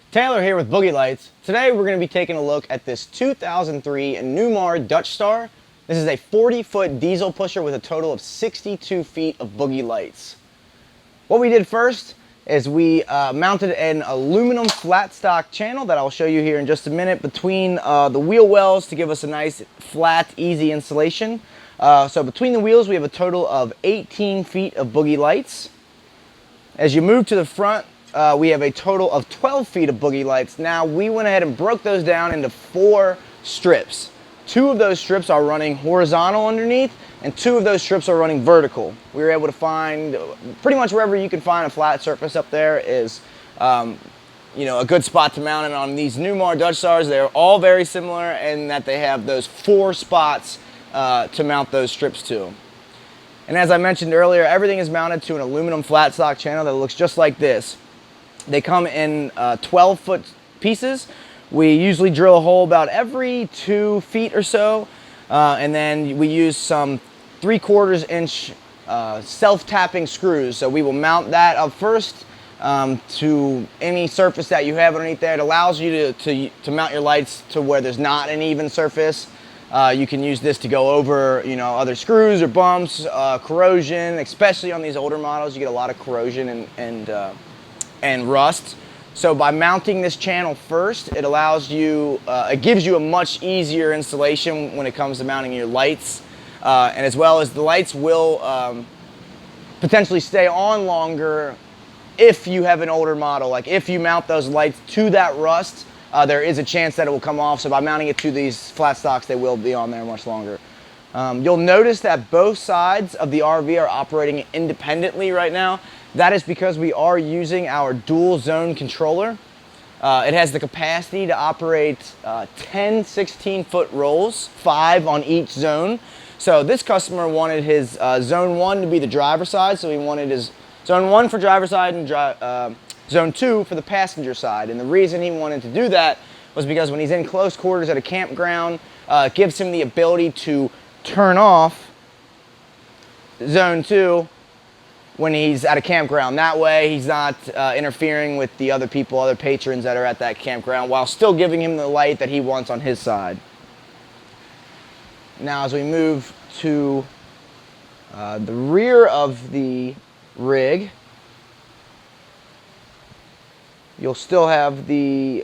Taylor here with Boogey Lights. Today we're going to be taking a look at this 2003 Newmar Dutchstar. This is a 40-foot diesel pusher with a total of 62 feet of Boogey lights. What we did first is we mounted an aluminum flat stock channel that I'll show you here in just a minute between the wheel wells to give us a nice flat, easy installation. So between the wheels we have a total of 18 feet of Boogey lights. As you move to the front, we have a total of 12 feet of Boogey lights. Now we went ahead and broke those down into 4 strips. 2 of those strips are running horizontal underneath, and 2 of those strips are running vertical. We were able to find pretty much wherever you can find a flat surface up there is a good spot to mount it on. These Newmar Dutchstars, they're all very similar in that they have those 4 spots to mount those strips to. And as I mentioned earlier, everything is mounted to an aluminum flat stock channel that looks just like this. They come in 12-foot pieces. We usually drill a hole about every 2 feet or so, and then we use some 3/4 inch self-tapping screws. So we will mount that up first to any surface that you have underneath there. It allows you to mount your lights to where there's not an even surface. You can use this to go over, other screws or bumps, corrosion, especially on these older models. You get a lot of corrosion and rust. So by mounting this channel first, it allows you, it gives you a much easier installation when it comes to mounting your lights. And as well as the lights will potentially stay on longer if you have an older model. Like if you mount those lights to that rust, there is a chance that it will come off. So by mounting it to these flat stocks, they will be on there much longer. You'll notice that both sides of the RV are operating independently right now. That is because we are using our dual zone controller. It has the capacity to operate 10 16-foot rolls, 5 on each zone. So this customer wanted his zone 1 to be the driver's side, so he wanted his zone 1 for driver's side and zone 2 for the passenger side. And the reason he wanted to do that was because when he's in close quarters at a campground, it gives him the ability to turn off zone 2 when he's at a campground. That way he's not interfering with the other people, other patrons that are at that campground, while still giving him the light that he wants on his side. Now as we move to the rear of the rig, you'll still have the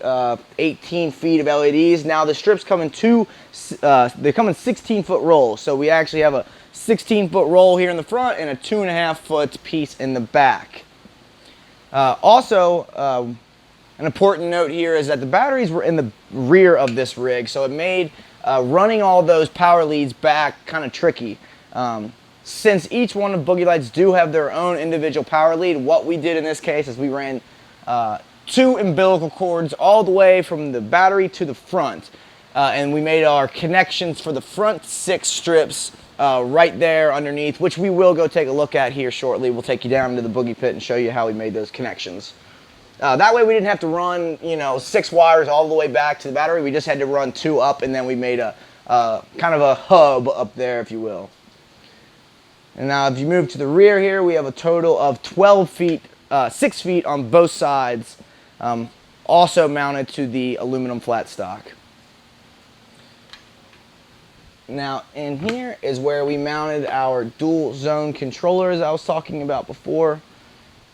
18 feet of LEDs. Now the strips come in they come in 16-foot rolls. So we actually have a 16-foot roll here in the front and a 2.5-foot piece in the back. Also, an important note here is that the batteries were in the rear of this rig, so it made running all those power leads back kind of tricky. Since each one of Boogey lights do have their own individual power lead, what we did in this case is we ran 2 umbilical cords all the way from the battery to the front. And we made our connections for the front 6 strips right there underneath, which we will go take a look at here shortly. We'll take you down into the Boogey pit and show you how we made those connections. That way we didn't have to run 6 wires all the way back to the battery. We just had to run 2 up, and then we made a kind of a hub up there, if you will. And now if you move to the rear here, we have a total of 12 feet, 6 feet on both sides, also mounted to the aluminum flat stock. Now in here is where we mounted our dual zone controller, as I was talking about before.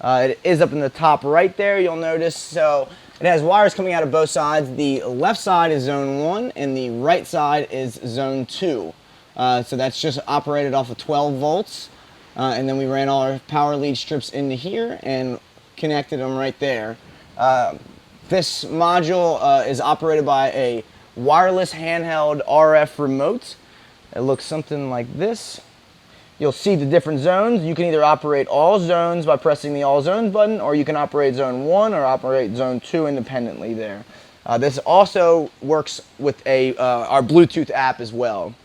It is up in the top right there, you'll notice. So it has wires coming out of both sides. The left side is zone 1 and the right side is zone 2. So that's just operated off of 12 volts. And then we ran all our power lead strips into here and connected them right there. This module is operated by a wireless handheld RF remote. It looks something like this. You'll see the different zones. You can either operate all zones by pressing the all zones button, or you can operate zone 1 or operate zone 2 independently there. This also works with our Bluetooth app as well.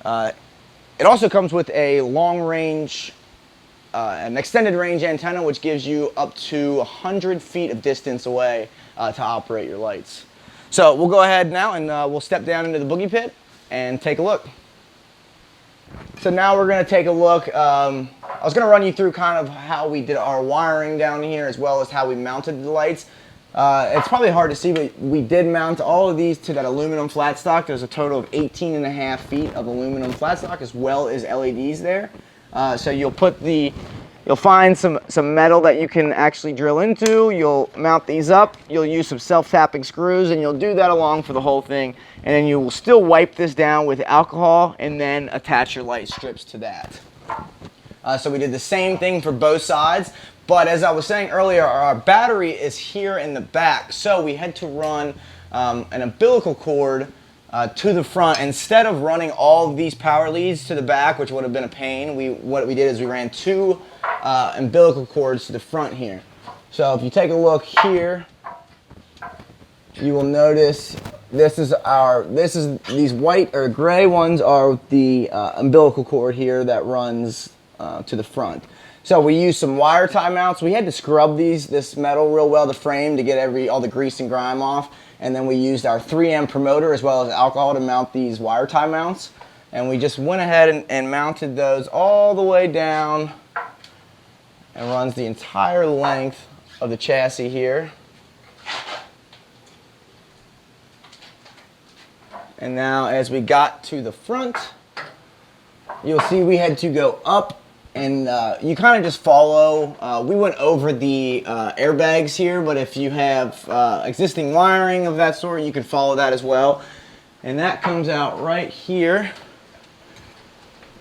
It also comes with a long range, an extended range antenna, which gives you up to 100 feet of distance away to operate your lights. So we'll go ahead now and we'll step down into the Boogey pit and take a look. So now we're going to take a look. I was going to run you through kind of how we did our wiring down here, as well as how we mounted the lights. It's probably hard to see, but we did mount all of these to that aluminum flat stock. There's a total of 18.5 feet of aluminum flat stock as well as LEDs there. So you'll find some metal that you can actually drill into. You'll mount these up. You'll use some self-tapping screws, and you'll do that along for the whole thing. And then you will still wipe this down with alcohol and then attach your light strips to that. So we did the same thing for both sides. But as I was saying earlier, our battery is here in the back, so we had to run an umbilical cord to the front. Instead of running all of these power leads to the back, which would have been a pain, what we did is we ran 2 umbilical cords to the front here. So if you take a look here, you will notice these white or gray ones are the umbilical cord here that runs to the front. So we used some wire tie mounts. We had to scrub this metal real well, the frame, to get all the grease and grime off. And then we used our 3M promoter as well as alcohol to mount these wire tie mounts. And we just went ahead and mounted those all the way down, and runs the entire length of the chassis here. And now as we got to the front, you'll see we had to go up. And you kind of just follow. We went over the airbags here, but if you have existing wiring of that sort, you can follow that as well. And that comes out right here.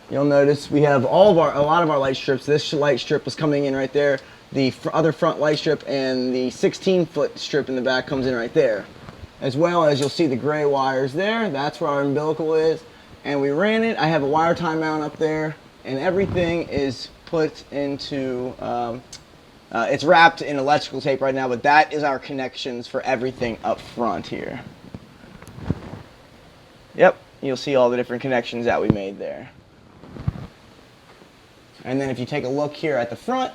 You'll notice we have a lot of our light strips. This light strip was coming in right there. The other front light strip and the 16-foot strip in the back comes in right there. As well as you'll see the gray wires there. That's where our umbilical is. And we ran it. I have a wire tie mount up there. And everything is put into, it's wrapped in electrical tape right now, but that is our connections for everything up front here. Yep, you'll see all the different connections that we made there. And then if you take a look here at the front,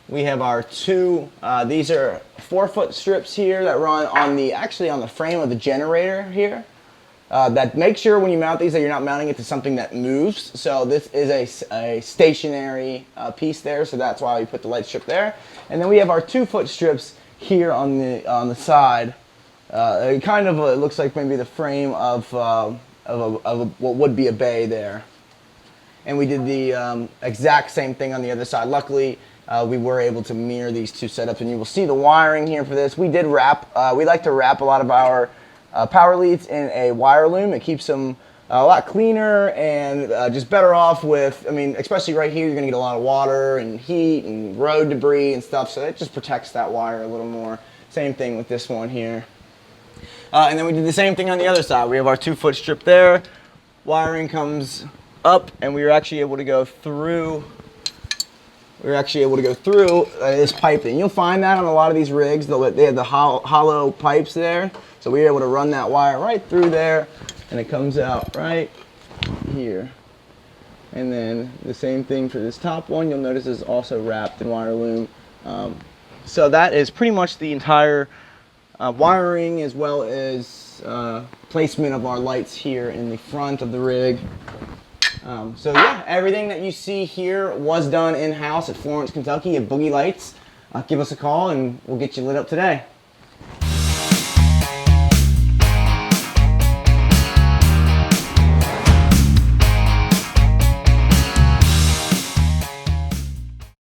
we have our 2, these are 4-foot strips here that run on the frame of the generator here. That make sure when you mount these that you're not mounting it to something that moves. So this is a stationary piece there, so that's why we put the light strip there. And then we have our 2-foot strips here on the side. It looks like maybe the frame of what would be a bay there. And we did the exact same thing on the other side. Luckily, we were able to mirror these 2 setups, and you will see the wiring here for this. We did wrap. We like to wrap a lot of our power leads in a wire loom. It keeps them a lot cleaner and just better off with, especially right here, you're going to get a lot of water and heat and road debris and stuff, so it just protects that wire a little more. Same thing with this one here. And then we did the same thing on the other side. We have our 2-foot strip there. Wiring comes up, and we were actually able to go through this piping. You'll find that on a lot of these rigs. They have the hollow pipes there. So we were able to run that wire right through there, and it comes out right here. And then the same thing for this top one. You'll notice is also wrapped in wire loom. So that is pretty much the entire wiring as well as placement of our lights here in the front of the rig. So yeah, everything that you see here was done in-house at Florence, Kentucky at Boogey Lights. Give us a call and we'll get you lit up today.